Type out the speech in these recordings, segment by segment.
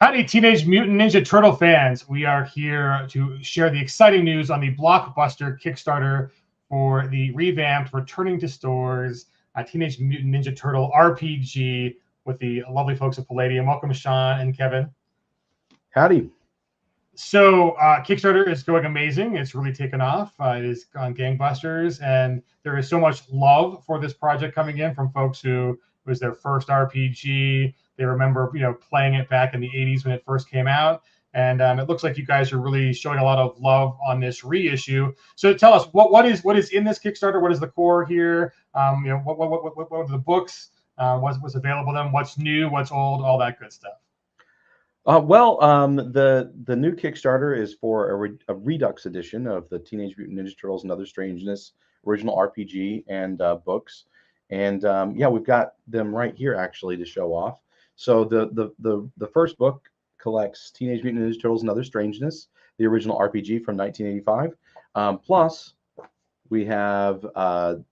Howdy, Teenage Mutant Ninja Turtle fans. We are here to share the exciting news on the blockbuster Kickstarter for the revamped, returning to stores Teenage Mutant Ninja Turtle RPG with the lovely folks at Palladium. Welcome, Sean and Kevin. Howdy. So Kickstarter is going amazing. It's really taken off. It is on gangbusters, and there is so much love for this project coming in from folks who it was their first RPG. They remember, playing it back in the '80s when it first came out, and it looks like you guys are really showing a lot of love on this reissue. So tell us what is in this Kickstarter. What is the core here? What are the books? What's available to them? What's new? What's old? All that good stuff. The new Kickstarter is for a Redux edition of the Teenage Mutant Ninja Turtles and Other Strangeness original RPG and books, and yeah, we've got them right here actually to show off. So the first book collects Teenage Mutant Ninja Turtles and Other Strangeness, the original RPG from 1985. Plus, we have the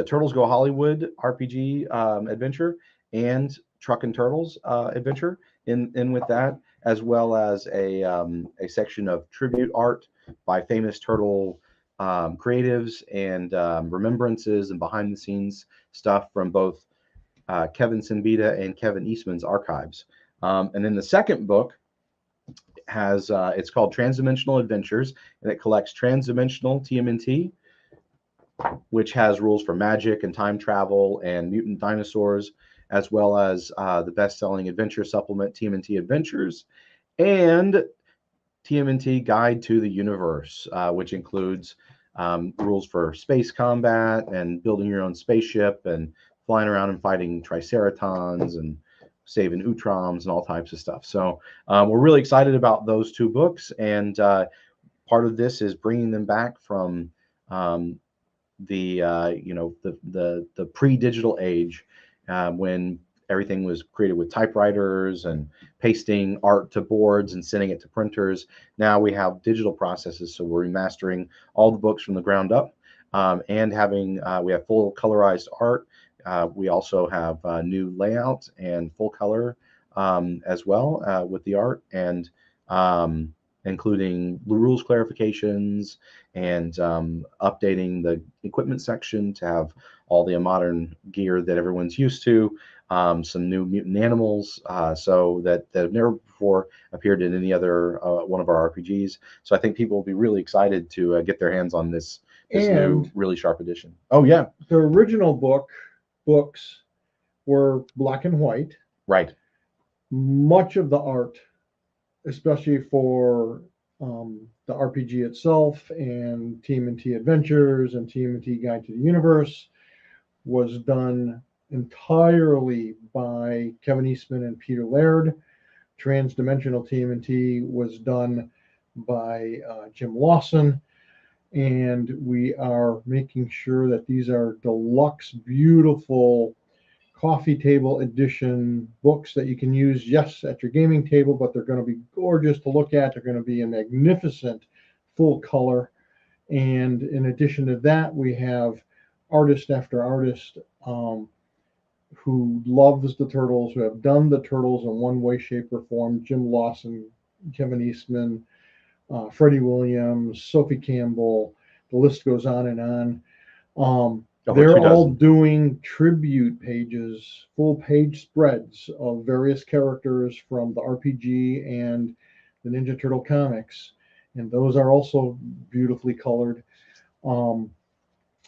Turtles Go Hollywood RPG adventure and Truck and Turtles adventure in with that, as well as a section of tribute art by famous turtle creatives and remembrances and behind the scenes stuff from both Kevin Siembieda and Kevin Eastman's archives. And then the second book has it's called Transdimensional Adventures, and it collects transdimensional TMNT, which has rules for magic and time travel and mutant dinosaurs, as well as the best-selling adventure supplement TMNT Adventures, and TMNT Guide to the Universe, which includes rules for space combat and building your own spaceship and flying around and fighting Triceratons and saving Utroms and all types of stuff. So we're really excited about those two books, and part of this is bringing them back from the pre-digital age when everything was created with typewriters and pasting art to boards and sending it to printers. Now we have digital processes, so we're remastering all the books from the ground up, and we have full colorized art. We also have new layout and full color as well with the art, and including rules clarifications and updating the equipment section to have all the modern gear that everyone's used to, some new mutant animals so that have never before appeared in any other one of our RPGs. So I think people will be really excited to get their hands on this new really sharp edition. Oh yeah, the original books were black and white. Right. Much of the art, especially for the RPG itself and TMNT Adventures and TMNT Guide to the Universe, was done entirely by Kevin Eastman and Peter Laird. Transdimensional TMNT was done by Jim Lawson, and we are making sure that these are deluxe, beautiful coffee table edition books that you can use, yes, at your gaming table, but they're going to be gorgeous to look at. They're going to be a magnificent full color. And in addition to that, we have artist after artist who loves the Turtles, who have done the Turtles in one way, shape, or form. Jim Lawson, Kevin Eastman, Freddie Williams, Sophie Campbell, the list goes on and on. They're all doing tribute pages, full page spreads of various characters from the RPG and the Ninja Turtle comics. And those are also beautifully colored.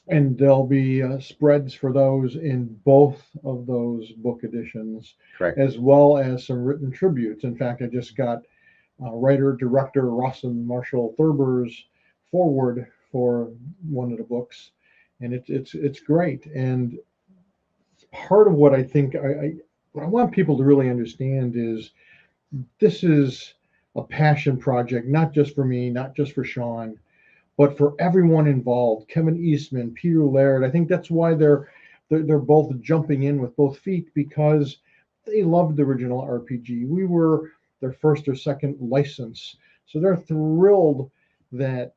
And there'll be spreads for those in both of those book editions, correct, as well as some written tributes. In fact, I just got writer-director Rawson Marshall Thurber's foreword for one of the books. And it's great. And part of what I think what I want people to really understand is this is a passion project, not just for me, not just for Sean, but for everyone involved. Kevin Eastman, Peter Laird. I think that's why they're both jumping in with both feet, because they loved the original RPG. We were their first or second license, so they're thrilled that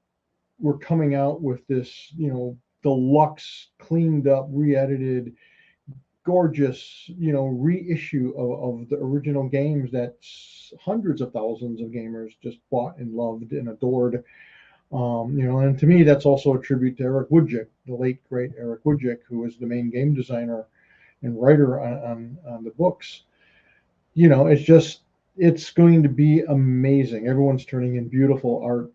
we're coming out with this, deluxe, cleaned up, re-edited, gorgeous, reissue of the original games that hundreds of thousands of gamers just bought and loved and adored. And to me, that's also a tribute to Eric Woodjick, the late great Eric Woodjick, who was the main game designer and writer on the books. It's going to be amazing. Everyone's turning in beautiful art,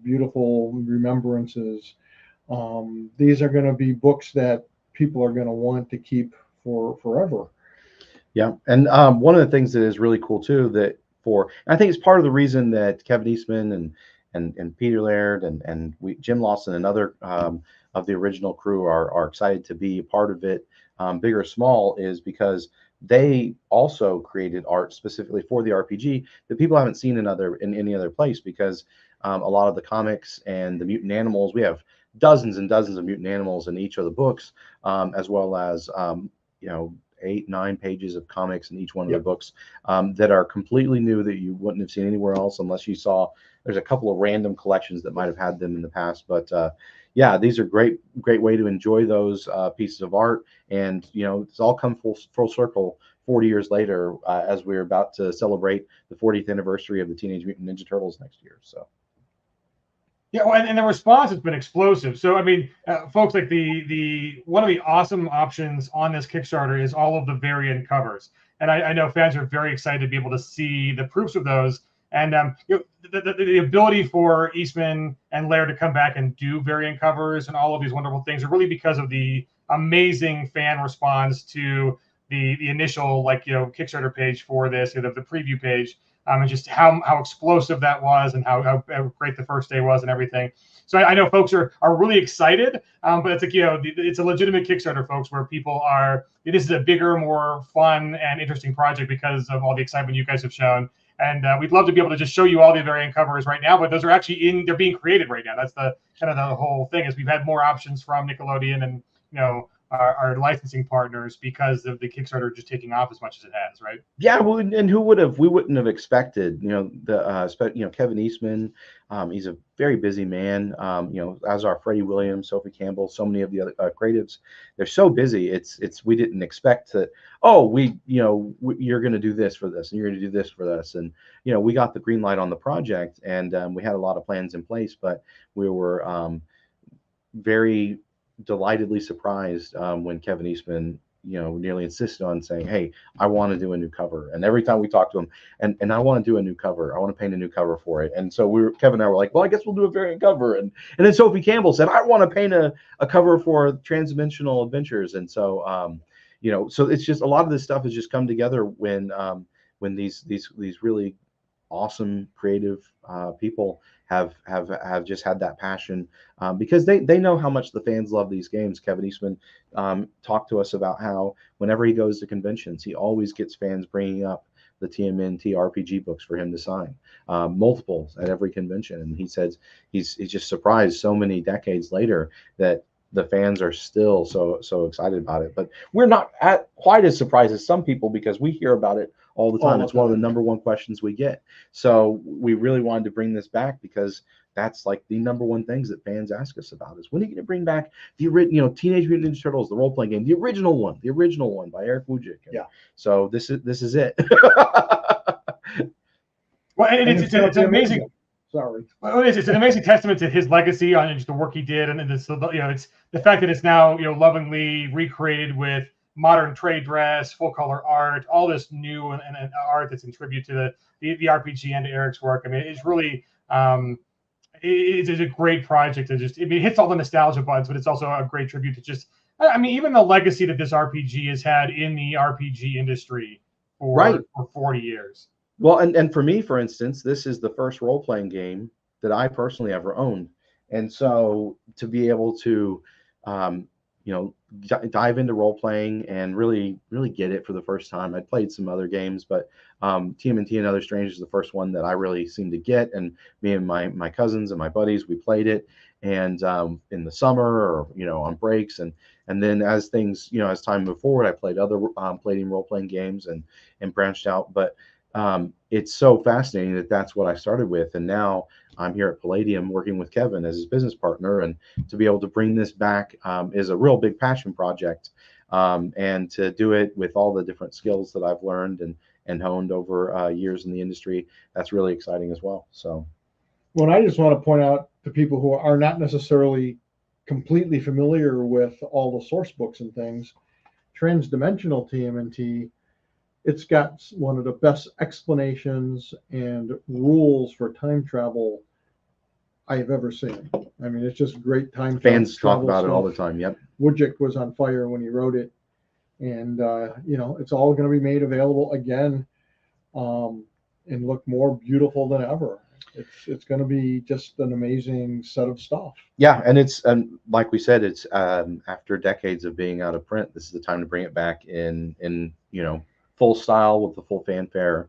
beautiful remembrances. These are going to be books that people are going to want to keep for forever. Yeah, and one of the things that is really cool too, I think it's part of the reason that Kevin Eastman and Peter Laird and Jim Lawson and other of the original crew are excited to be a part of it, big or small, is because they also created art specifically for the RPG that people haven't seen in any other place, because a lot of the comics and the mutant animals, we have dozens and dozens of mutant animals in each of the books, as well as 8-9 pages of comics in each one of the books that are completely new, that you wouldn't have seen anywhere else unless you saw. There's a couple of random collections that might have had them in the past, but yeah, these are great way to enjoy those pieces of art. And it's all come full circle 40 years later, as we're about to celebrate the 40th anniversary of the Teenage Mutant Ninja Turtles next year. So yeah, well, and the response has been explosive. So I mean, folks, like the one of the awesome options on this Kickstarter is all of the variant covers, and I know fans are very excited to be able to see the proofs of those. And the ability for Eastman and Laird to come back and do variant covers and all of these wonderful things are really because of the amazing fan response to the initial Kickstarter page for this, the preview page. And just how explosive that was, and how great the first day was, and everything. So I know folks are really excited, but it's it's a legitimate Kickstarter, folks, where people are. This is a bigger, more fun and interesting project because of all the excitement you guys have shown. And we'd love to be able to just show you all the variant covers right now, but those are actually they're being created right now. That's the kind of the whole thing, is we've had more options from Nickelodeon and our licensing partners because of the Kickstarter just taking off as much as it has, right? Yeah, well, and we wouldn't have expected, Kevin Eastman, he's a very busy man, as are Freddie Williams, Sophie Campbell, so many of the other creatives. They're so busy. We didn't expect that, you're going to do this for this, and you're going to do this for this. And, we got the green light on the project, and we had a lot of plans in place, but we were very delightedly surprised when Kevin Eastman nearly insisted on saying, hey, I want to do a new cover. And every time we talked to him, and I want to do a new cover, I want to paint a new cover for it. And so Kevin and I were like, well, I guess we'll do a variant cover. And then Sophie Campbell said, I want to paint a cover for Transdimensional Adventures. And so so it's just a lot of this stuff has just come together when these really awesome creative people have just had that passion, because they know how much the fans love these games. Kevin Eastman talked to us about how whenever he goes to conventions, he always gets fans bringing up the TMNT RPG books for him to sign, multiples at every convention. And he says he's just surprised so many decades later that the fans are still so excited about it. But we're not quite as surprised as some people, because we hear about it all the time. It's one of the number one questions we get. So we really wanted to bring this back, because that's like the number one things that fans ask us about, is when are you going to bring back the original Teenage Mutant Ninja Turtles, the role-playing game, the original one by Eric Woodjick. Yeah. So this is it. Well, and it's amazing. Sorry. Well, it's an amazing testament to his legacy on just the work he did, and it's the fact that it's now lovingly recreated with modern trade dress, full color art, all this new and art that's in tribute to the RPG and to Eric's work. I mean, it's really it's a great project. It hits all the nostalgia buttons, but it's also a great tribute to just, even the legacy that this RPG has had in the RPG industry for 40 years. Well, and for me, for instance, this is the first role-playing game that I personally ever owned. And so to be able to, dive into role-playing and really get it for the first time. I'd played some other games, but TMNT and Other Strangers is the first one that I really seemed to get. And me and my cousins and my buddies, we played it, and in the summer or on breaks, and then as things as time moved forward, I played other role-playing games and branched out. But it's so fascinating that that's what I started with, and now I'm here at Palladium working with Kevin as his business partner, and to be able to bring this back is a real big passion project. and to do it with all the different skills that I've learned and honed over years in the industry, that's really exciting as well. So, well, I just want to point out to people who are not necessarily completely familiar with all the source books and things, Transdimensional TMNT, it's got one of the best explanations and rules for time travel I've ever seen. I mean, it's just great time fans talk travel about stuff. it all the time. Yep. Wojcik was on fire when he wrote it, and you know, it's all going to be made available again, and look more beautiful than ever. It's going to be just an amazing set of stuff. Yeah, and it's like we said, it's after decades of being out of print, this is the time to bring it back in you know, full style with the full fanfare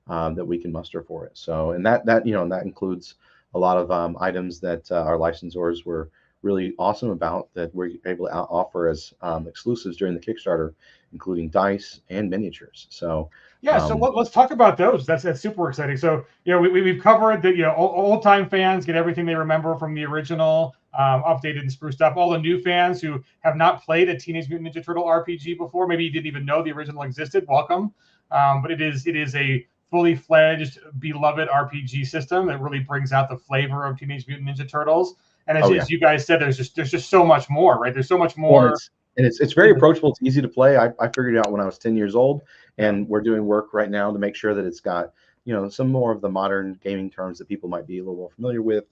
that we can muster for it. So, and that you know, and that includes a lot of items that our licensors were really awesome about, that we're able to offer as exclusives during the Kickstarter, including dice and miniatures. So yeah, so let's talk about those. That's super exciting. So, you know, we've covered that, you know, old time fans get everything they remember from the original, updated and spruced up. All the new fans who have not played a Teenage Mutant Ninja Turtle RPG before, maybe you didn't even know the original existed, welcome. But it is a fully fledged, beloved RPG system that really brings out the flavor of Teenage Mutant Ninja Turtles. And as you guys said, there's just so much more, right? There's so much more. Well, it's very approachable. It's easy to play. I figured it out when I was 10 years old, and we're doing work right now to make sure that it's got, you know, some more of the modern gaming terms that people might be a little more familiar with.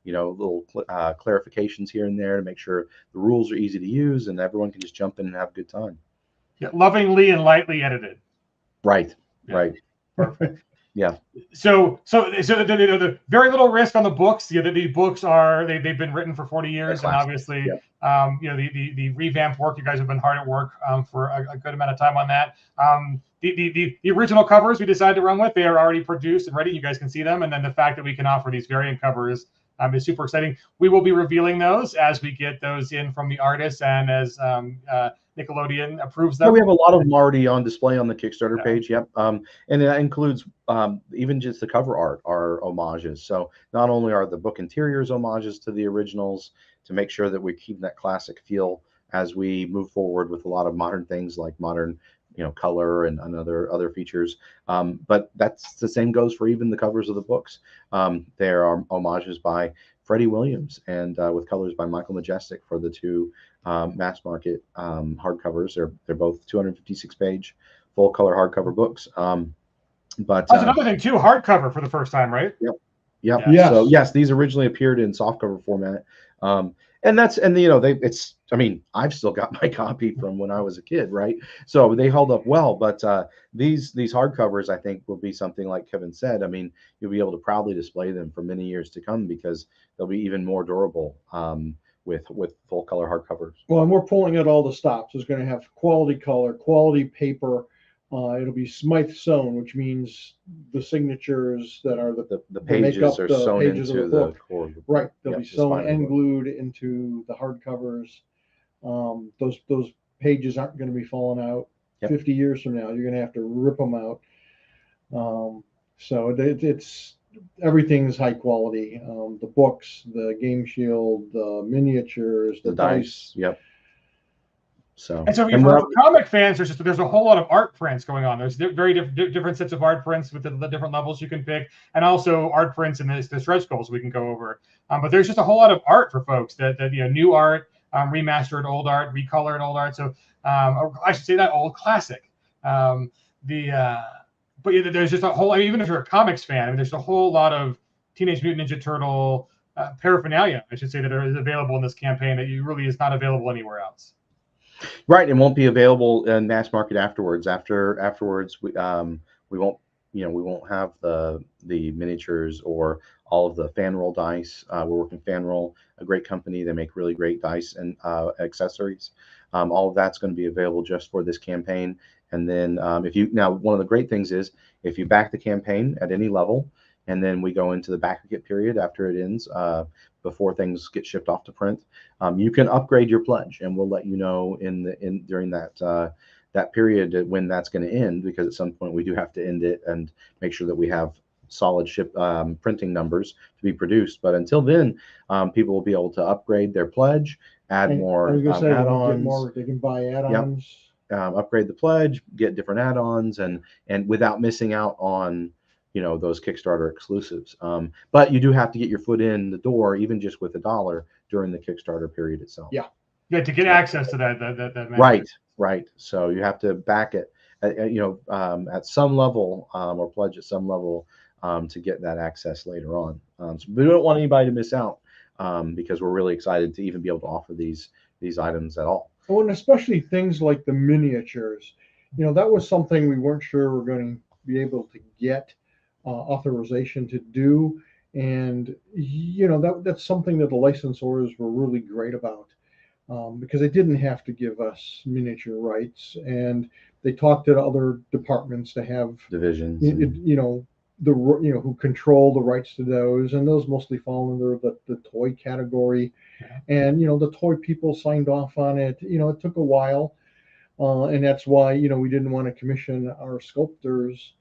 You know, little clarifications here and there to make sure the rules are easy to use and everyone can just jump in and have a good time. Yeah, lovingly and lightly edited. Right. Yeah. Right. Perfect. Yeah. So the very little risk on the books. The books are they've been written for 40 years, and obviously, you know, the revamp work. You guys have been hard at work for a good amount of time on that. The original covers we decided to run with, they are already produced and ready. You guys can see them, and then the fact that we can offer these variant covers is super exciting. We will be revealing those as we get those in from the artists and as Nickelodeon approves them. Yeah, we have a lot of them already on display on the Kickstarter page. Yep. And that includes even just the cover art are homages. So not only are the book interiors homages to the originals, to make sure that we keep that classic feel as we move forward with a lot of modern things like modern, you know, color and other features. But that's the same goes for even the covers of the books. There are homages by Freddie Williams and with colors by Michael Majestic for the two mass market hardcovers. They're both 256-page full color hardcover books. But that's another thing too, hardcover for the first time, right? Yep. Yep. Yeah. Yes. So yes, these originally appeared in softcover format. And you know, it's, I mean, I've still got my copy from when I was a kid, right? So they held up well, but these hardcovers, I think, will be something like Kevin said. I mean, you'll be able to proudly display them for many years to come because they'll be even more durable with full color hardcovers. Well, and we're pulling out all the stops. It's going to have quality color, quality paper. It'll be Smythe sewn, which means the signatures that are the pages are sewn into the core. Right, they'll be sewn and glued into the hardcovers. Those pages aren't going to be falling out 50 years from now. You're going to have to rip them out. So it's everything's high quality. The books, the game shield, the miniatures, the dice. Yep. So, and so for comic fans, there's a whole lot of art prints going on. There's very different sets of art prints with the different levels you can pick, and also art prints in the stretch goals we can go over. But there's just a whole lot of art for folks that you know, new art, remastered old art, recolored old art. So I should say that old classic. But yeah, there's just a whole. Even if you're a comics fan, I mean, there's a whole lot of Teenage Mutant Ninja Turtle paraphernalia, I should say, that is available in this campaign that really is not available anywhere else. Right, and won't be available in mass market afterwards. Afterwards, we won't, you know, we won't have the miniatures or all of the fan roll dice. We're working Fan Roll, a great company. They make really great dice and accessories. All of that's going to be available just for this campaign. And then one of the great things is if you back the campaign at any level, and then we go into the back-get period after it ends, before things get shipped off to print, you can upgrade your pledge, and we'll let you know during that period when that's going to end, because at some point we do have to end it and make sure that we have solid printing numbers to be produced. But until then, people will be able to upgrade their pledge add And I more was gonna say, they can get add-ons. more, they can buy add-ons. Upgrade the pledge, get different add-ons, and without missing out on those Kickstarter exclusives. But you do have to get your foot in the door, even just with $1 during the Kickstarter period itself. Yeah. Yeah, to get access to that Right. So you have to back it, at some level, or pledge at some level, to get that access later on. So we don't want anybody to miss out, because we're really excited to even be able to offer these items at all. Oh, and especially things like the miniatures. That was something we weren't sure we're going to be able to get authorization to do. And, that's something that the licensors were really great about, because they didn't have to give us miniature rights. And they talked to other departments to have divisions, who control the rights to those, and those mostly fall under the toy category. And the toy people signed off on it. It took a while, and that's why we didn't want to commission our sculptors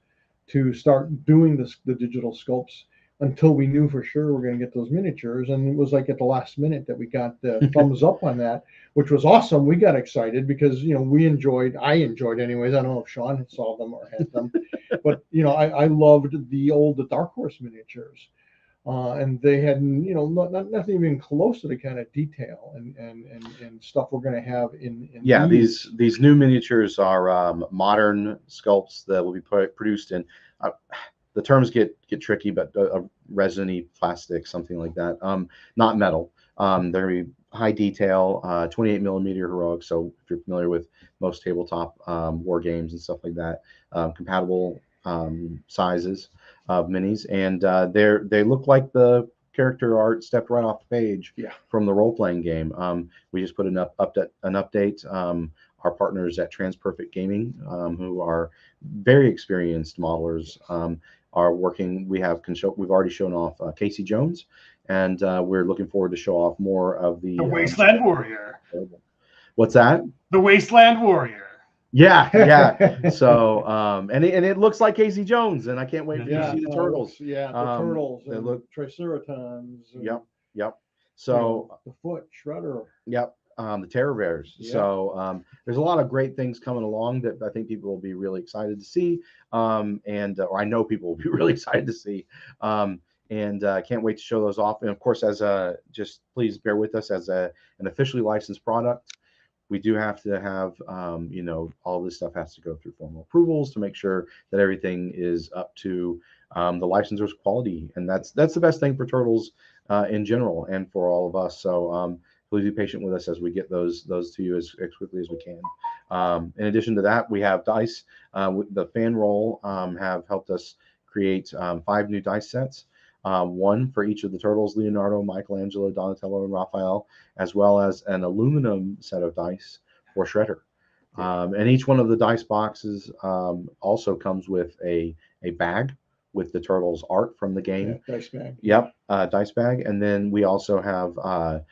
to start doing the digital sculpts until we knew for sure we're going to get those miniatures. And it was like at the last minute that we got the thumbs up on that, which was awesome. We got excited because I enjoyed anyways. I don't know if Sean had saw them or had them, but I loved the Dark Horse miniatures. And they had, nothing even close to the kind of detail and stuff we're going to have in these new miniatures are modern sculpts that will be produced in, the terms get tricky, but a resiny plastic, something like that, not metal. They're going to be high detail, 28mm heroic. So if you're familiar with most tabletop war games and stuff like that, compatible sizes of minis, and they look like the character art stepped right off the page from the role-playing game. We just put an update. Our partners at Transperfect Gaming, who are very experienced modelers, are working. We've already shown off Casey Jones, and we're looking forward to show off more of the Wasteland Warrior. What's that? The Wasteland Warrior. Yeah. So, and it looks like Casey Jones, and I can't wait for you to see the turtles. The turtles. They look Triceratons. Yep. So the Foot Shredder. Yep. The Terror Bears. Yeah. So there's a lot of great things coming along that I think people will be really excited to see, or I know people will be really excited to see. And can't wait to show those off. And of course, just please bear with us as an officially licensed product. We do have to have, all this stuff has to go through formal approvals to make sure that everything is up to the licensor's quality, and that's the best thing for Turtles in general and for all of us. So please be patient with us as we get those to you as quickly as we can. In addition to that, we have dice. The fan roll have helped us create 5 new dice sets. One for each of the Turtles: Leonardo, Michelangelo, Donatello, and Raphael, as well as an aluminum set of dice for Shredder. And each one of the dice boxes also comes with a bag with the Turtles art from the game. Yeah, dice bag. Yep, dice bag. And then we also have a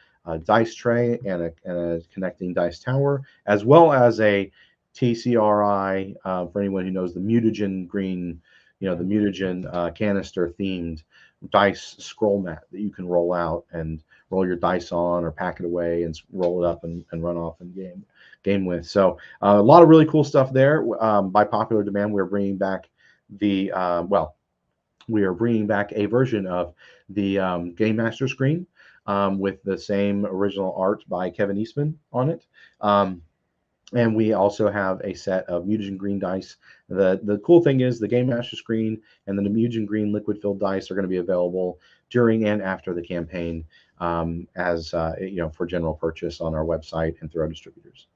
dice tray and a connecting dice tower, as well as a TCRI, for anyone who knows the mutagen green, the mutagen canister themed dice scroll mat that you can roll out and roll your dice on, or pack it away and roll it up and run off in game with. So a lot of really cool stuff there. By popular demand, we're bringing back we are bringing back a version of the Game Master screen with the same original art by Kevin Eastman on it. And we also have a set of mutagen green dice. The cool thing is the Game Master screen and the mutagen green liquid filled dice are going to be available during and after the campaign, for general purchase on our website and through our distributors.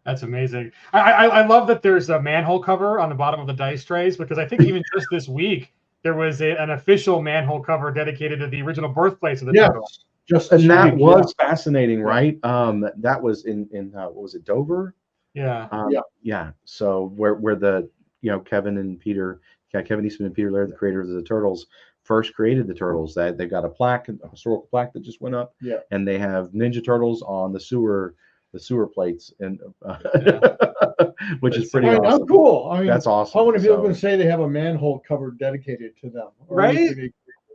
That's amazing. I love that there's a manhole cover on the bottom of the dice trays, because I think even just this week there was an official manhole cover dedicated to the original birthplace of the turtle. That was fascinating, right? That was in what was it, Dover? Yeah. Yeah. So where the Kevin Eastman and Peter Laird, the creators of the Turtles, first created the Turtles. That they've got a historical plaque that just went up. Yeah. And they have Ninja Turtles on the sewer plates, and which is pretty awesome. How cool. I mean, that's awesome. How many people can say they have a manhole cover dedicated to them? Right.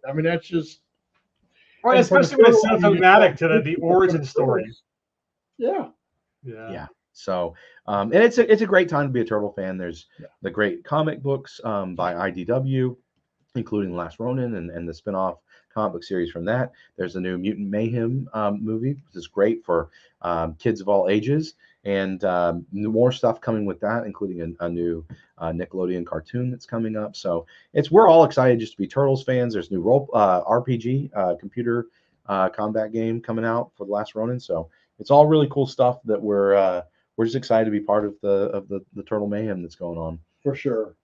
I mean, that's just. Right, especially when it's so thematic to the origin story. Yeah. So, and it's a great time to be a Turtle fan. There's the great comic books by IDW, including Last Ronin and the spin-off comic book series from that. There's a new Mutant Mayhem movie, which is great for kids of all ages, and more stuff coming with that, including a new Nickelodeon cartoon that's coming up. So we're all excited just to be Turtles fans. There's new role RPG computer combat game coming out for the Last Ronin. So it's all really cool stuff that we're just excited to be part of the Turtle Mayhem that's going on. For sure.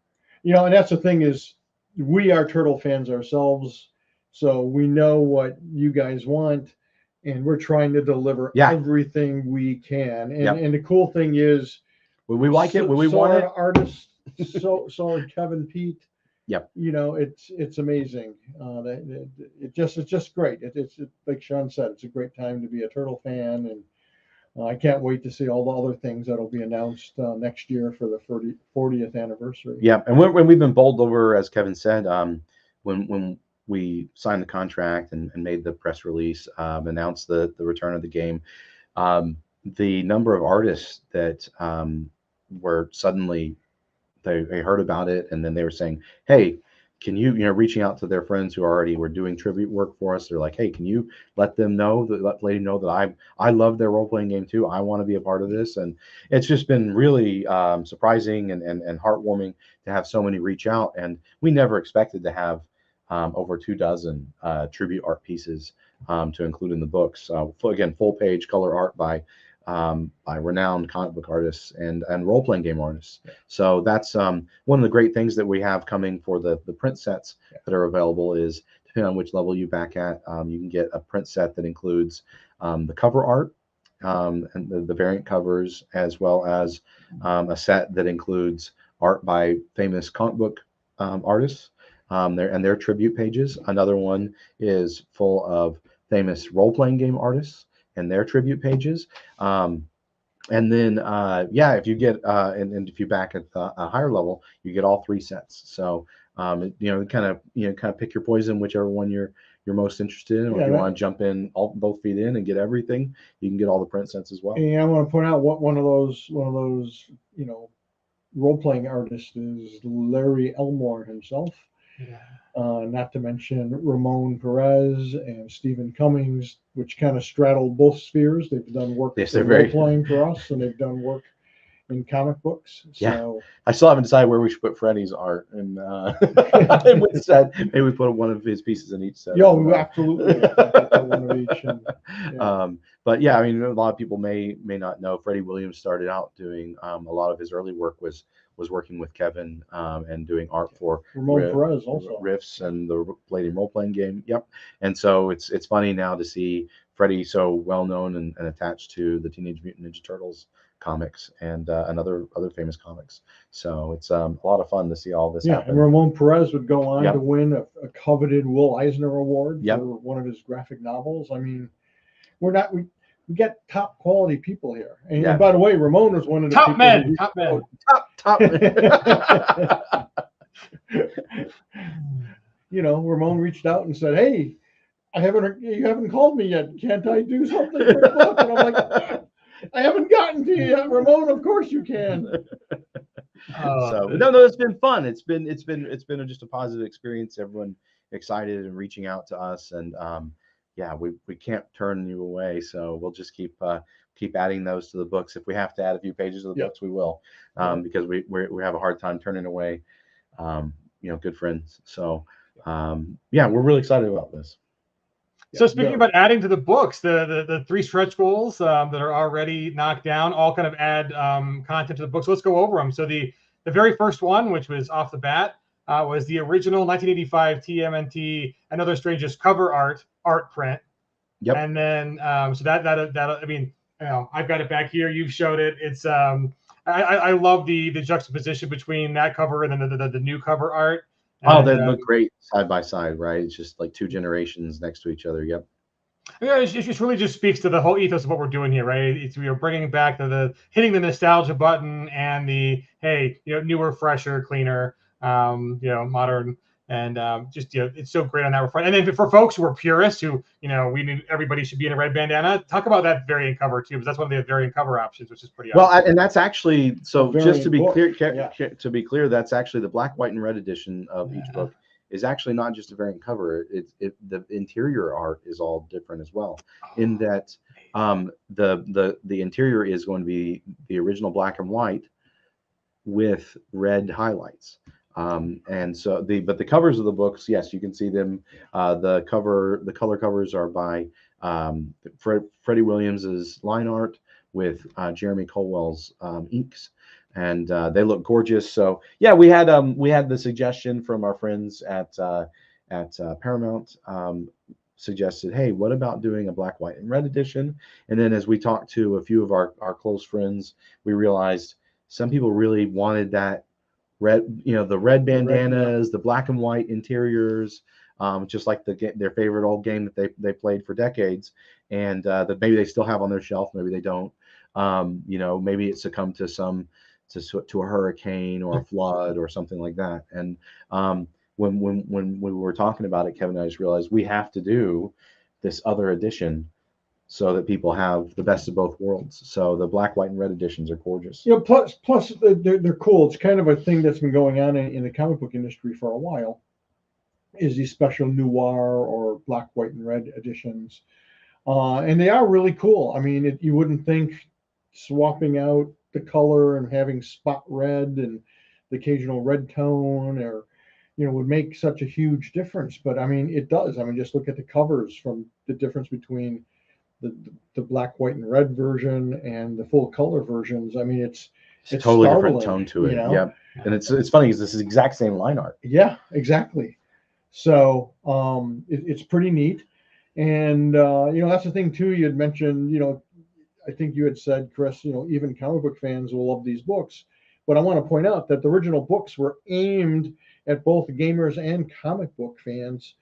And that's the thing is, we are Turtle fans ourselves, so we know what you guys want, and we're trying to deliver everything we can. And the cool thing is, when we like it, when we want it, artists, so are Kevin Pete. Yep. It's amazing. It's just great. It's like Sean said, it's a great time to be a Turtle fan, and I can't wait to see all the other things that'll be announced next year for the 40th anniversary. Yeah, and when we've been bowled over, as Kevin said, when we signed the contract and made the press release, announced the return of the game, the number of artists that were suddenly, they heard about it, and then they were saying, hey, can you, reaching out to their friends who already were doing tribute work for us. They're like, hey, can you let them know that I love their role-playing game too. I want to be a part of this. And it's just been really surprising and heartwarming to have so many reach out. And we never expected to have over 24 tribute art pieces to include in the books. Again, full page color art by renowned comic book artists and role-playing game artists. So that's one of the great things that we have coming for the print sets that are available is, depending on which level you back at, you can get a print set that includes the cover art and the variant covers, as well as a set that includes art by famous comic book artists and their tribute pages. Another one is full of famous role-playing game artists and their tribute pages. And then, if you get, and if you back at a higher level, you get all 3 sets. So, kind of pick your poison, whichever one you're most interested in. Or if you want to jump in both feet in and get everything, you can get all the print sets as well. And I want to point out one of those role-playing artists is Larry Elmore himself. Not to mention Ramon Perez and Stephen Cummings, which kind of straddle both spheres. They've done work role-playing for us, and they've done work in comic books. So I still haven't decided where we should put Freddie's art, and we said maybe we put one of his pieces in each set. Absolutely. One of each. But yeah, I mean, a lot of people may not know Freddie Williams started out doing a lot of his early work was working with Kevin and doing art for Ramon Perez also Rifts and the Palladium role-playing game. And so it's funny now to see Freddie so well known and attached to the Teenage Mutant Ninja Turtles comics and other famous comics. So it's a lot of fun to see all this happen. And Ramon Perez would go on to win a coveted Will Eisner Award for one of his graphic novels. I mean, we get top quality people here. And by the way, Ramon was one of the top men. Ramon reached out and said, hey, you haven't called me yet. Can't I do something for a book? And I'm like, I haven't gotten to you yet, Ramon. Of course you can. So no, it's been fun. It's been just a positive experience. Everyone excited and reaching out to us, and we can't turn you away. So we'll just keep adding those to the books. If we have to add a few pages of the books, we will, because we have a hard time turning away, good friends. So we're really excited about this. So speaking about adding to the books, the 3 stretch goals that are already knocked down, all kind of add content to the books. So let's go over them. So the very first one, which was off the bat, was the original 1985 TMNT Another Strangeness cover art print. And then so that I mean, I've got it back here. You've showed it. It's I love the juxtaposition between that cover and then the new cover art. And, they look great side by side, right? It's just like 2 generations next to each other. Yeah, it just really just speaks to the whole ethos of what we're doing here, right? We are bringing back the hitting the nostalgia button and the newer, fresher, cleaner, modern And just it's so great on that front. And then for folks who are purists, who we knew everybody should be in a red bandana, talk about that variant cover too, because that's one of the variant cover options, which is pretty awesome. And that's actually, so just to be clear, that's actually the black, white, and red edition of each book is actually not just a variant cover. The interior art is all different as well, in that the interior is going to be the original black and white with red highlights. And so but the covers of the books, yes, you can see them. The color covers are by Freddie Williams's line art with Jeremy Colwell's inks, and they look gorgeous. So yeah, we had the suggestion from our friends at Paramount. Suggested, hey, what about doing a black, white, and red edition? And then as we talked to a few of our close friends, we realized some people really wanted that red, the red bandanas, the black and white interiors, just like their favorite old game that they played for decades, and that maybe they still have on their shelf, maybe they don't. Maybe it succumbed to a hurricane or a flood or something like that. And when we were talking about it, Kevin and I just realized we have to do this other edition so that people have the best of both worlds. So the black, white, and red editions are gorgeous. Plus they're cool. It's kind of a thing that's been going on in the comic book industry for a while, is these special noir or black, white, and red editions. And they are really cool. I mean, you wouldn't think swapping out the color and having spot red and the occasional red tone or would make such a huge difference, but I mean it does. I mean, just look at the covers, from the difference between the black, white, and red version and the full color versions. I mean, it's totally different tone to it. Yeah, and it's funny because this is exact same line art. Yeah, exactly. So it's pretty neat, and that's the thing too. You had mentioned, I think you had said, Chris, even comic book fans will love these books. But I want to point out that the original books were aimed at both gamers and comic book fans,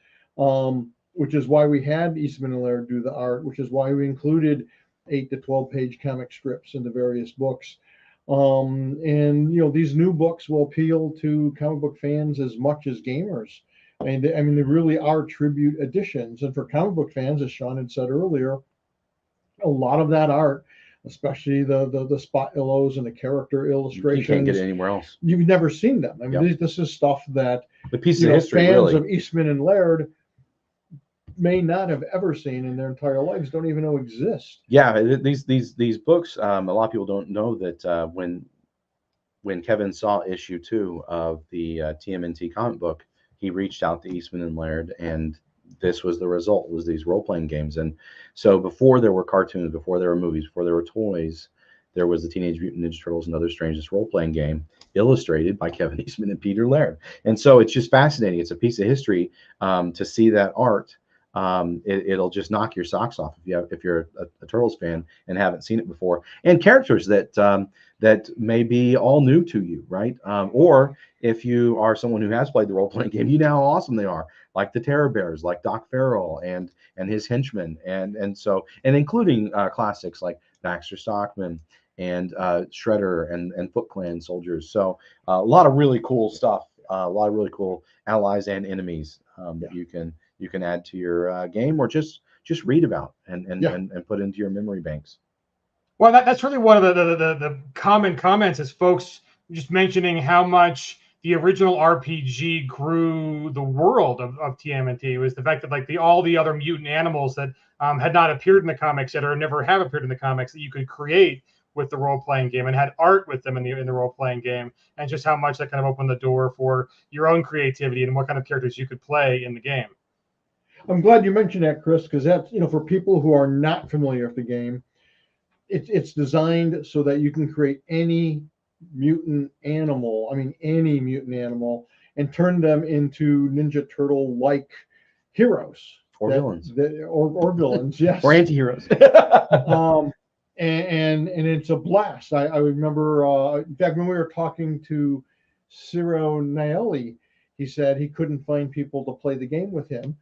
which is why we had Eastman and Laird do the art, which is why we included 8 to 12 page comic strips in the various books. And these new books will appeal to comic book fans as much as gamers. I mean, they really are tribute editions. And for comic book fans, as Sean had said earlier, a lot of that art, especially the spot illos and the character illustrations, you can't get it anywhere else. You've never seen them. I mean, this is stuff that the piece of history, fans really, of Eastman and Laird may not have ever seen in their entire lives, don't even know exist. Yeah, these books, a lot of people don't know that when Kevin saw issue 2 of the TMNT comic book, he reached out to Eastman and Laird, and this was the result, was these role-playing games. And so before there were cartoons, before there were movies, before there were toys, there was the Teenage Mutant Ninja Turtles and Other Strangeness role-playing game, illustrated by Kevin Eastman and Peter Laird. And so it's just fascinating. It's a piece of history to see that art. It'll just knock your socks off if you're a Turtles fan and haven't seen it before. And characters that may be all new to you, right? Or if you are someone who has played the role-playing game, you know how awesome they are, like the Terror Bears, like Doc Farrell and his henchmen, and including classics like Baxter Stockman and Shredder and Foot Clan soldiers. So a lot of really cool stuff, a lot of really cool allies and enemies that you can add to your game, or just read about and put into your memory banks. Well, that's really one of the common comments, is folks just mentioning how much the original RPG grew the world of TMNT. It was the fact that like all the other mutant animals that had not appeared in the comics yet, or never have appeared in the comics, that you could create with the role-playing game, and had art with them in the role-playing game, and just how much that kind of opened the door for your own creativity and what kind of characters you could play in the game. I'm glad you mentioned that, Chris, because that's, for people who are not familiar with the game, it's designed so that you can create any mutant animal, any mutant animal, and turn them into Ninja Turtle-like heroes. Or villains. Or villains, yes. Or anti-heroes. And it's a blast. I remember, in fact, when we were talking to Ciro Naeli, he said he couldn't find people to play the game with him.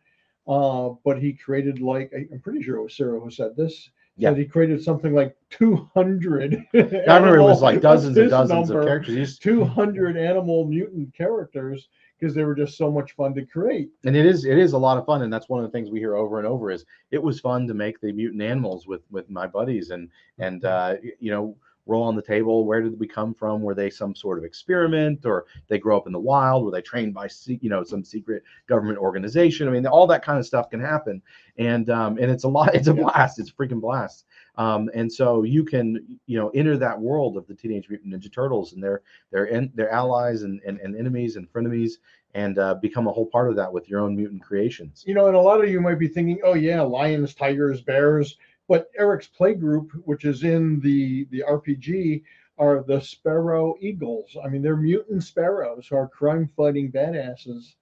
But he created, I'm pretty sure it was Ciro who said this, said he created something like 200. I remember it was like dozens and dozens of characters. 200 animal mutant characters, because they were just so much fun to create. And it is a lot of fun, and that's one of the things we hear over and over is it was fun to make the mutant animals with my buddies, and you know, roll on the table. Where did we come from? Were they some sort of experiment, or they grow up in the wild? Were they trained by some secret government organization? I mean, all that kind of stuff can happen, and it's a lot. It's a blast. It's a freaking blast. And so you can enter that world of the Teenage Mutant Ninja Turtles and their allies and enemies and frenemies, and become a whole part of that with your own mutant creations. And a lot of you might be thinking, oh yeah, lions, tigers, bears. But Eric's play group, which is in the RPG, are the Sparrow Eagles. I mean, they're mutant sparrows who are crime-fighting badasses,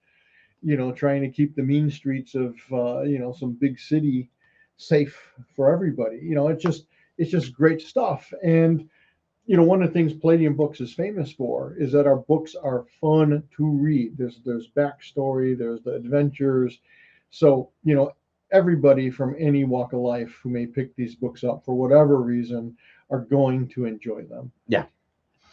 trying to keep the mean streets of some big city safe for everybody. It's just great stuff. And one of the things Palladium Books is famous for is that our books are fun to read. There's backstory, there's the adventures. So everybody from any walk of life who may pick these books up for whatever reason are going to enjoy them. Yeah.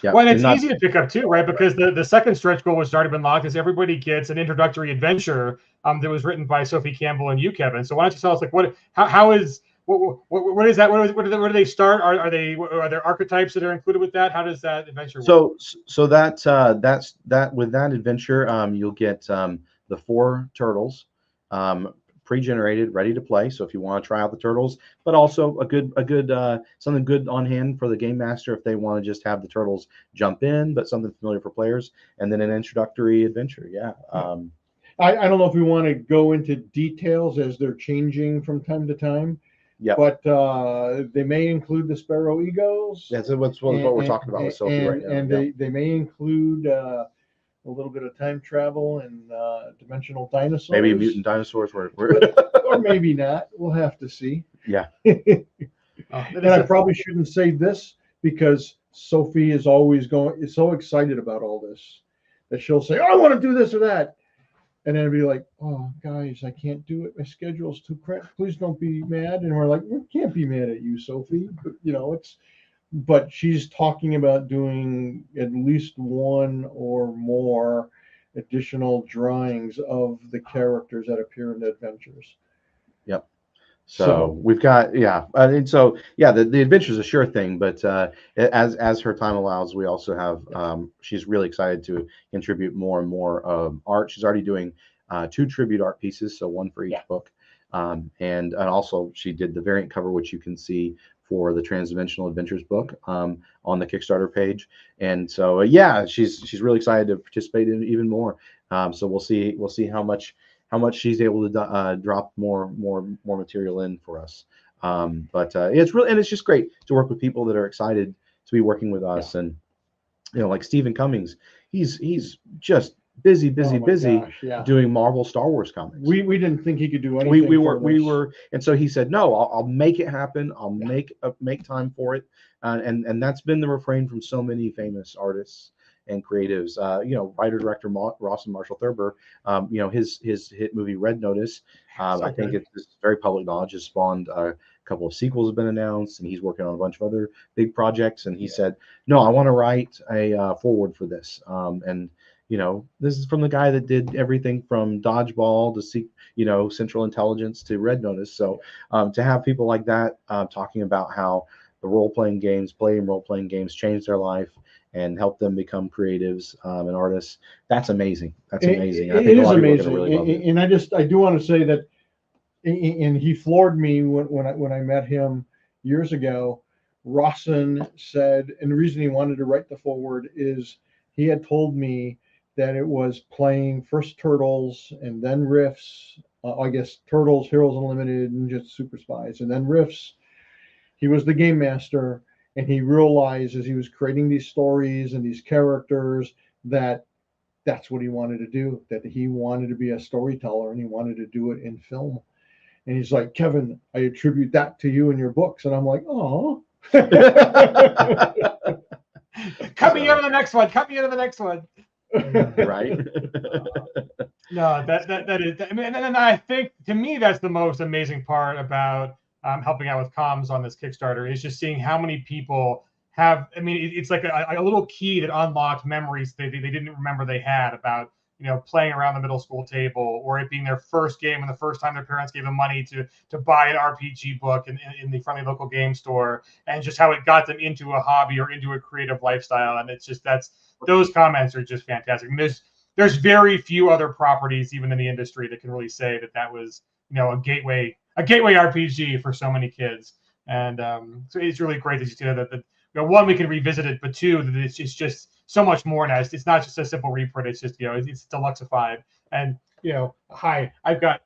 Well, and it's easy to pick up too, right? Because the second stretch goal was already been locked, is everybody gets an introductory adventure that was written by Sophie Campbell and you, Kevin. So why don't you tell us, like, what is that? Where do they start? Are there archetypes that are included with that? How does that adventure work? So that with that adventure, you'll get the 4 turtles. Pre-generated, ready to play. So if you want to try out the turtles, but also a good something good on hand for the game master if they want to just have the turtles jump in, but something familiar for players, and then an introductory adventure. Yeah. I don't know if we want to go into details as they're changing from time to time. Yeah. But they may include the Sparrow Eagles. That's what we're talking about with Sophie right now. And they may include a little bit of time travel and dimensional dinosaurs. Maybe mutant dinosaurs or maybe not. We'll have to see. Yeah. And I probably shouldn't say this because Sophie is so excited about all this that she'll say, oh, I want to do this or that. And then be like, oh, guys, I can't do it. My schedule's too cramped. Please don't be mad. And we're like, we can't be mad at you, Sophie. But she's talking about doing at least one or more additional drawings of the characters that appear in the adventures. Yep. So we've got, and so the adventure is a sure thing, but as her time allows, we also have she's really excited to contribute more and more art. She's already doing 2 tribute art pieces, so 1 for each book, and also she did the variant cover, which you can see for the Transdimensional Adventures book on the Kickstarter page. And so she's really excited to participate in even more. So we'll see how much she's able to drop more material in for us. But it's really, and it's just great to work with people that are excited to be working with us. And like Stephen Cummings, he's just busy doing Marvel Star Wars comics. We didn't think he could do anything. We were, and so he said, no, I'll make it happen. I'll make time for it. And that's been the refrain from so many famous artists and creatives. Writer director Rawson Marshall Thurber. His hit movie Red Notice. I think it's very public knowledge, has spawned a couple of sequels have been announced, and he's working on a bunch of other big projects. And he said, no, I want to write a forward for this. And this is from the guy that did everything from Dodgeball to Central Intelligence to Red Notice. So to have people like that talking about how the role-playing games, role-playing games changed their life and help them become creatives and artists, that's amazing. That's amazing. It is amazing. Really and I do want to say that, and he floored me when I met him years ago. Rawson said, and the reason he wanted to write the foreword is he had told me that it was playing first Turtles and then Riffs. I guess Turtles, Heroes Unlimited, and just Super Spies, and then Riffs. He was the game master, and he realized as he was creating these stories and these characters that that's what he wanted to do, that he wanted to be a storyteller and he wanted to do it in film. And he's like, Kevin, I attribute that to you and your books. And I'm like, oh. Cut me into the next one. Cut me into the next one. Right. No, that is. I mean, and I think to me that's the most amazing part about helping out with comms on this Kickstarter, is just seeing how many people have. I mean, it's like a little key that unlocked memories they didn't remember they had about, playing around the middle school table, or it being their first game and the first time their parents gave them money to buy an RPG book in the friendly local game store, and just how it got them into a hobby or into a creative lifestyle. And it's just, those comments are just fantastic. I mean, there's very few other properties, even in the industry, that can really say that was, a gateway RPG for so many kids. And so it's really great that you see that one, we can revisit it, but two, that it's just so much more now. It's not just a simple reprint. It's just, it's deluxified. And, hi, I'll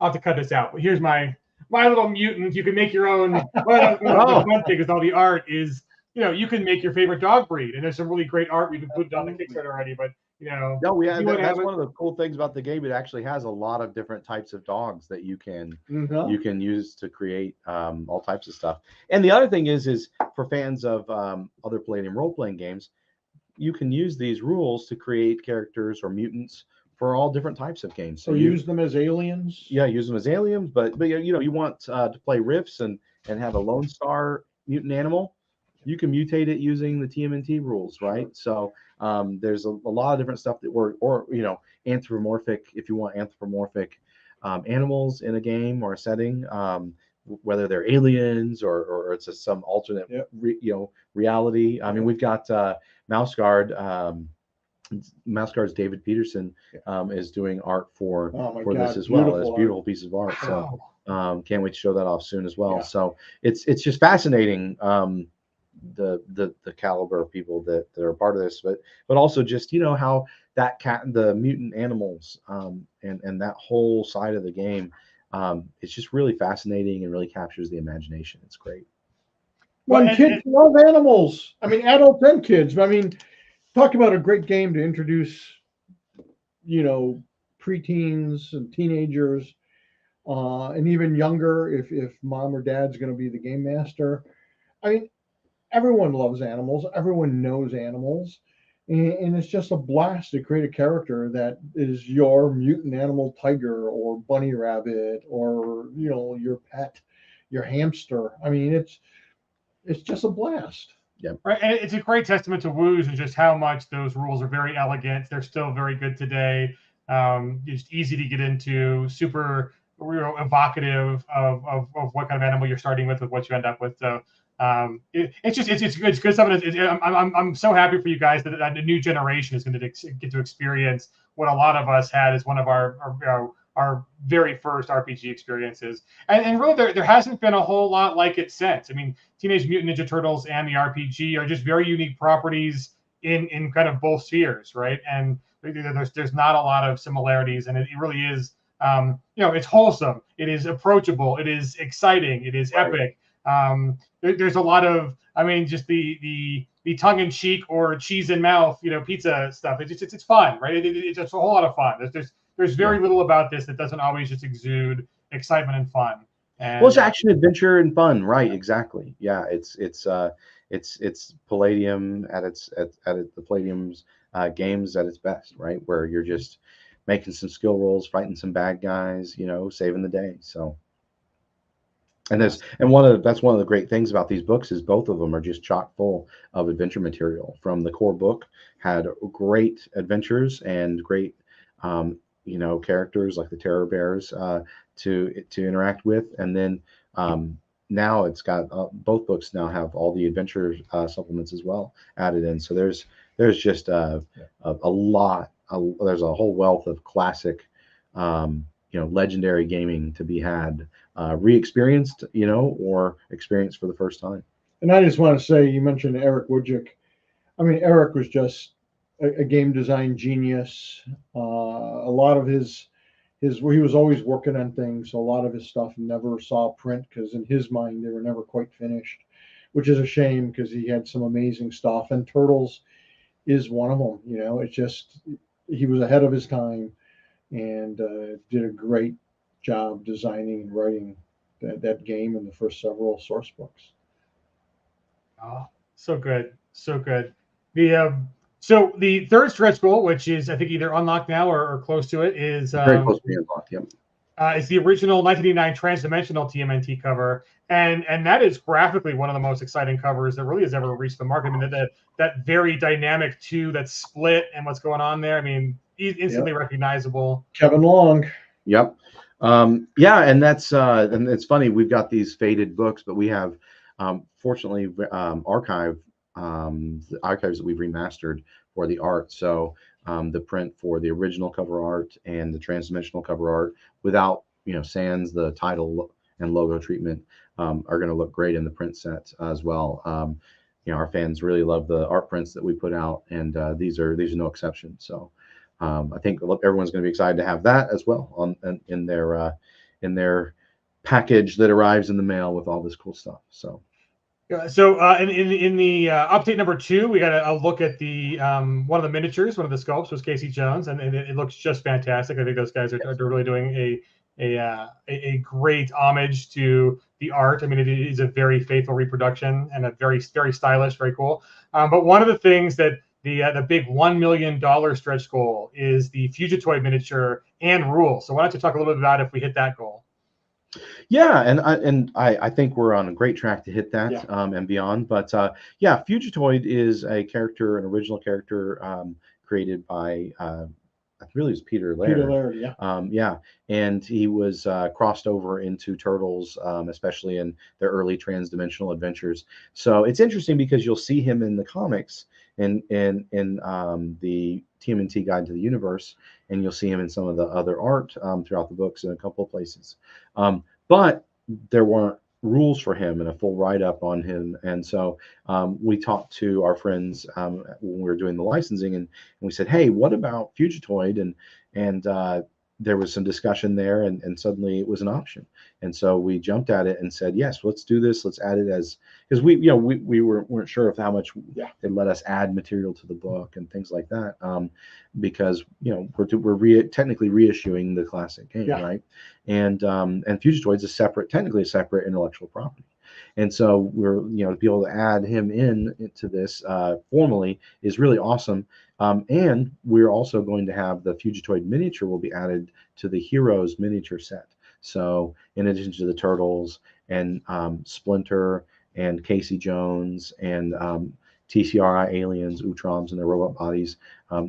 have to cut this out. But here's my little mutant. You can make your own. The fun thing is all the art is, you can make your favorite dog breed. And there's some really great art we've included on the Kickstarter already, but no, that's one of the cool things about the game. It actually has a lot of different types of dogs that you can use to create all types of stuff. And the other thing is for fans of other Palladium role-playing games, you can use these rules to create characters or mutants for all different types of games. So use them as aliens. Yeah, use them as aliens. But you want to play Rifts and have a Lone Star mutant animal. You can mutate it using the TMNT rules, right? So there's a lot of different stuff that or anthropomorphic, if you want anthropomorphic animals in a game or a setting, whether they're aliens or it's some alternate reality. I mean, we've got Mouse Guard. Mouse Guard's David Peterson is doing art for this as well. It's a beautiful piece of art. So can't wait to show that off soon as well. Yeah. So it's just fascinating. The caliber of people that are part of this, but also just how the mutant animals and that whole side of the game, it's just really fascinating and really captures the imagination. It's great. Well, kids love animals. I mean, adults and kids. I mean, talk about a great game to introduce, preteens and teenagers, and even younger if mom or dad's going to be the game master. I mean, everyone loves animals. Everyone knows animals. And it's just a blast to create a character that is your mutant animal tiger or bunny rabbit or, your pet, your hamster. I mean, it's just a blast. Yeah. Right. And it's a great testament to Woos and just how much those rules are very elegant. They're still very good today. Just easy to get into, super evocative of what kind of animal you're starting with what you end up with. So it's good stuff. I'm so happy for you guys that the new generation is going to get to experience what a lot of us had as one of our very first RPG experiences. And really, there hasn't been a whole lot like it since. I mean, Teenage Mutant Ninja Turtles and the RPG are just very unique properties in kind of both spheres, right? And there's not a lot of similarities, and it really is. It's wholesome. It is approachable. It is exciting. It is epic. There's a lot of, just the tongue-in-cheek or cheese in mouth, pizza stuff. It's fun, right? It's a whole lot of fun. There's very little about this that doesn't always just exude excitement and fun. And, it's action, adventure, and fun, right? Exactly. Yeah, it's Palladium at the Palladium's games at its best, right? Where you're just making some skill rolls, fighting some bad guys, saving the day. So. And that's one of the great things about these books is both of them are just chock full of adventure material. From the core book had great adventures and great characters like the Terror Bears to interact with, and then now it's got both books now have all the adventure supplements as well added in. So there's just a lot. There's a whole wealth of classic legendary gaming to be had, re-experienced, or experienced for the first time. And I just want to say, you mentioned Eric Wojcik. I mean, Eric was just a game design genius. A lot of his he was always working on things. So a lot of his stuff never saw print because in his mind, they were never quite finished, which is a shame because he had some amazing stuff. And Turtles is one of them. It's just, he was ahead of his time and did a great job designing and writing that game in the first several source books. Oh, so good. So the third stretch goal, which is I think either unlocked now or close to it, is very close to being unlocked. Yep. It's the original 1989 transdimensional TMNT cover, and that is graphically one of the most exciting covers that really has ever reached the market. I mean, that very dynamic two that's split and what's going on there. I mean, instantly recognizable. Kevin Long. Yep. Yeah, and that's and it's funny. We've got these faded books, but we have fortunately archives that we've remastered for the art. So the print for the original cover art and the transdimensional cover art, without sans the title and logo treatment, are going to look great in the print set as well. Our fans really love the art prints that we put out, and these are no exception. So I think everyone's going to be excited to have that as well in their package that arrives in the mail with all this cool stuff. So. So in the update number 2, we got a look at the one of the miniatures, one of the sculpts was Casey Jones, and it looks just fantastic. I think those guys are really doing a great homage to the art. I mean, it is a very faithful reproduction and a very stylish, very cool. But one of the things that the big $1 million stretch goal is the Fugitoid miniature and rule. So why don't you talk a little bit about if we hit that goal? Yeah, and I think we're on a great track to hit that and beyond. But yeah, Fugitoid is an original character created by I really it was Peter Laird. Peter Laird, yeah, and he was crossed over into Turtles, especially in their early transdimensional adventures. So it's interesting because you'll see him in the comics in the TMNT Guide to the Universe, and you'll see him in some of the other art throughout the books in a couple of places. But there weren't rules for him and a full write-up on him, and so we talked to our friends when we were doing the licensing, and we said, hey, what about Fugitoid? And there was some discussion there, and suddenly it was an option, and so we jumped at it and said, yes, let's do this. Let's add it because we weren't sure of how much they'd let us add material to the book and things like that, because we're technically reissuing the classic game, right? And Fugitoid's technically a separate intellectual property. And so we're to be able to add him into this formally is really awesome. And we're also going to have the Fugitoid miniature will be added to the Heroes miniature set. So in addition to the Turtles and Splinter and Casey Jones and TCRI aliens, Utroms, and their robot bodies,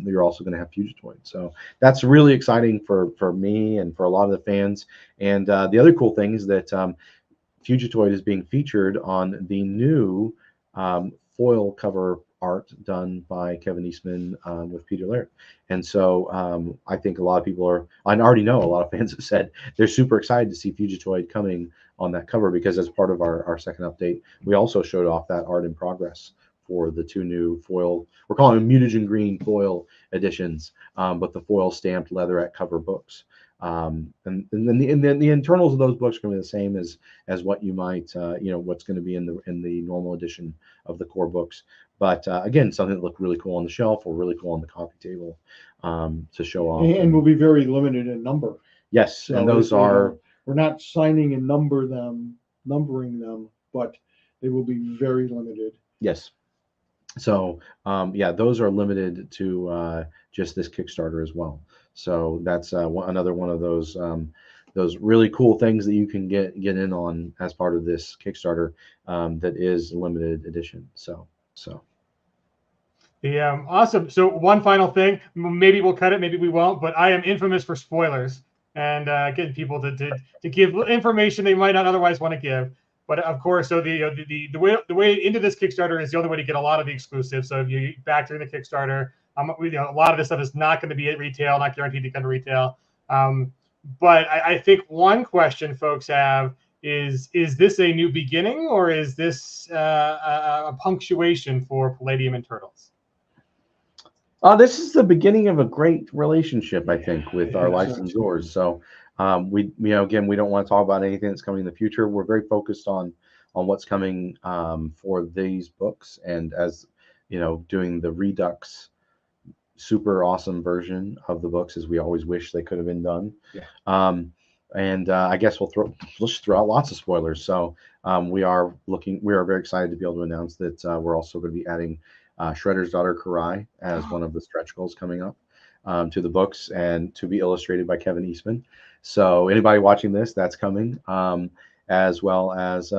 you're also going to have Fugitoid. So that's really exciting for me and for a lot of the fans. And the other cool thing is that Fugitoid is being featured on the new foil cover art done by Kevin Eastman with Peter Laird. And so I think a lot of people I already know a lot of fans have said they're super excited to see Fugitoid coming on that cover, because as part of our second update, we also showed off that art in progress for the 2 new foil, we're calling them mutagen green foil editions, but the foil stamped leatherette cover books. And then the internals of those books are going to be the same as what you might what's going to be in the normal edition of the core books. But again, something that looked really cool on the shelf or really cool on the coffee table to show off. And will be very limited in number. Yes, so and those are. We're not signing and numbering them, but they will be very limited. Yes. So yeah, those are limited to just this Kickstarter as well. So that's another one of those really cool things that you can get in on as part of this Kickstarter that is limited edition. So. Yeah, awesome. So one final thing, maybe we'll cut it, maybe we won't, but I am infamous for spoilers and getting people to give information they might not otherwise want to give. But of course, so the way into this Kickstarter is the only way to get a lot of the exclusives. So if you back during the Kickstarter, a lot of this stuff is not going to be at retail, not guaranteed to come to retail. But I think one question folks have is this a new beginning, or is this a punctuation for Palladium and Turtles? This is the beginning of a great relationship, I think, with our licensors. So we again, we don't want to talk about anything that's coming in the future. We're very focused on what's coming for these books, and as doing the Redux super awesome version of the books as we always wish they could have been done. And I guess we'll just throw out lots of spoilers. So we are very excited to be able to announce that we're also going to be adding Shredder's daughter Karai as one of the stretch goals coming up to the books, and to be illustrated by Kevin Eastman. So anybody watching this, that's coming. As well as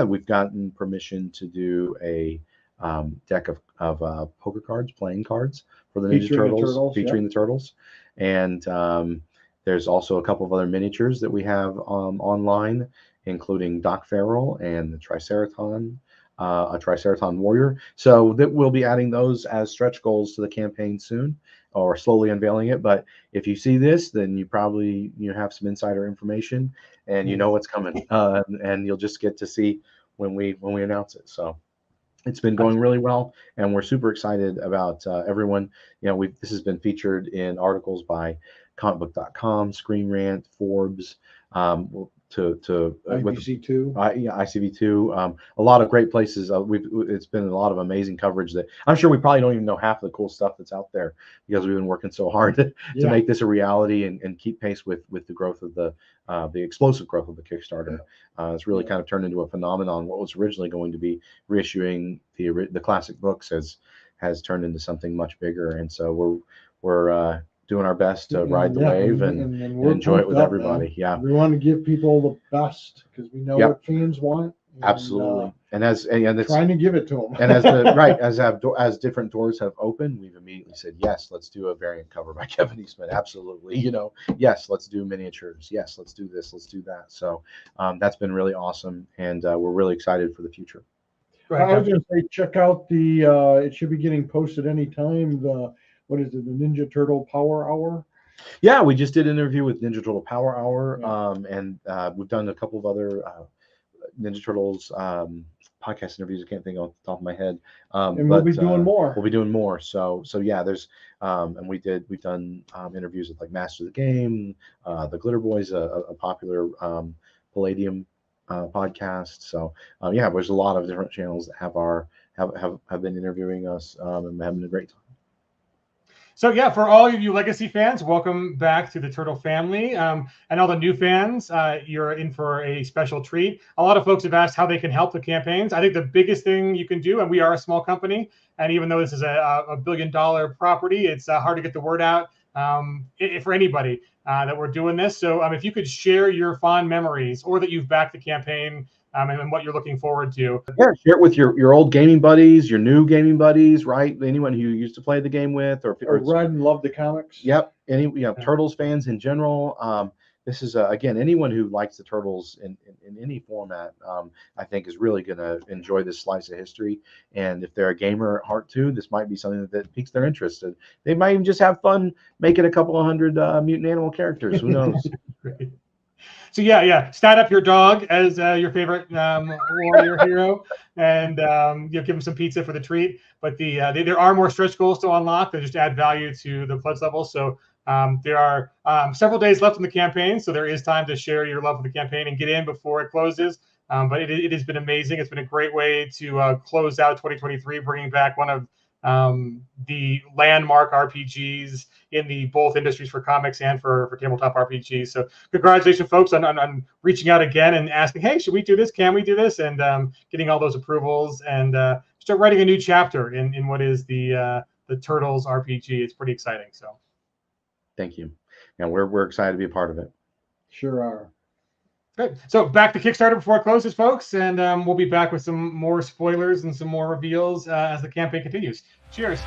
we've gotten permission to do a deck of poker cards, playing cards for the Ninja Turtles, featuring the Turtles, and there's also a couple of other miniatures that we have online, including Doc Farrell and the Triceraton, a Triceraton warrior. So that we'll be adding those as stretch goals to the campaign soon, or slowly unveiling it. But if you see this, then you have some insider information, and you know what's coming, and you'll just get to see when we announce it. So it's been going really well, and we're super excited about everyone. This has been featured in articles by comicbook.com, Screen Rant, Forbes, ICV2. ICV2, a lot of great places. It's been a lot of amazing coverage that I'm sure we probably don't even know half of the cool stuff that's out there, because we've been working so hard to make this a reality and keep pace with the growth of the explosive growth of the Kickstarter. It's really kind of turned into a phenomenon. What was originally going to be reissuing the classic books has turned into something much bigger, and so we're doing our best to ride the wave and enjoy it with everybody. Man. We want to give people the best, because we know what fans want. Absolutely. And trying to give it to them. And as different doors have opened, we've immediately said, yes, let's do a variant cover by Kevin Eastman. Absolutely. Yes, let's do miniatures. Yes, let's do this. Let's do that. So that's been really awesome. And we're really excited for the future. I was going to say, check out it should be getting posted anytime. What is it? The Ninja Turtle Power Hour? Yeah, we just did an interview with Ninja Turtle Power Hour, and we've done a couple of other Ninja Turtles podcast interviews. I can't think off the top of my head. And we'll be doing more. We'll be doing more. So yeah, there's and we've done interviews with like Master of the Game, the Glitter Boys, a popular Palladium podcast. So there's a lot of different channels that have been interviewing us and having a great time. So for all of you Legacy fans, welcome back to the Turtle family. And all the new fans, you're in for a special treat. A lot of folks have asked how they can help the campaigns. I think the biggest thing you can do, and we are a small company, and even though this is a $1 billion property, it's hard to get the word out for anybody that we're doing this. So if you could share your fond memories, or that you've backed the campaign, and what you're looking forward to. Yeah, share it with your old gaming buddies, your new gaming buddies, right? Anyone who you used to play the game with, or read and loved the comics. Yep. Turtles fans in general. This is again, anyone who likes the Turtles in any format, I think is really going to enjoy this slice of history. And if they're a gamer at heart too, this might be something that piques their interest. And they might even just have fun making a couple of hundred mutant animal characters. Who knows? Great. So stat up your dog as your favorite warrior hero, and give him some pizza for the treat. But there are more stretch goals to unlock that just add value to the pledge level. So there are several days left in the campaign, so there is time to share your love for the campaign and get in before it closes. But it has been amazing. It's been a great way to close out 2023, bringing back one of the landmark RPGs in the both industries, for comics and for tabletop RPGs. So congratulations, folks, on reaching out again and asking, hey, should we do this? Can we do this? And getting all those approvals and start writing a new chapter in what is the Turtles RPG. It's pretty exciting. So thank you. And we're excited to be a part of it. Sure are. Great. So back to Kickstarter before it closes, folks, and we'll be back with some more spoilers and some more reveals as the campaign continues. Cheers.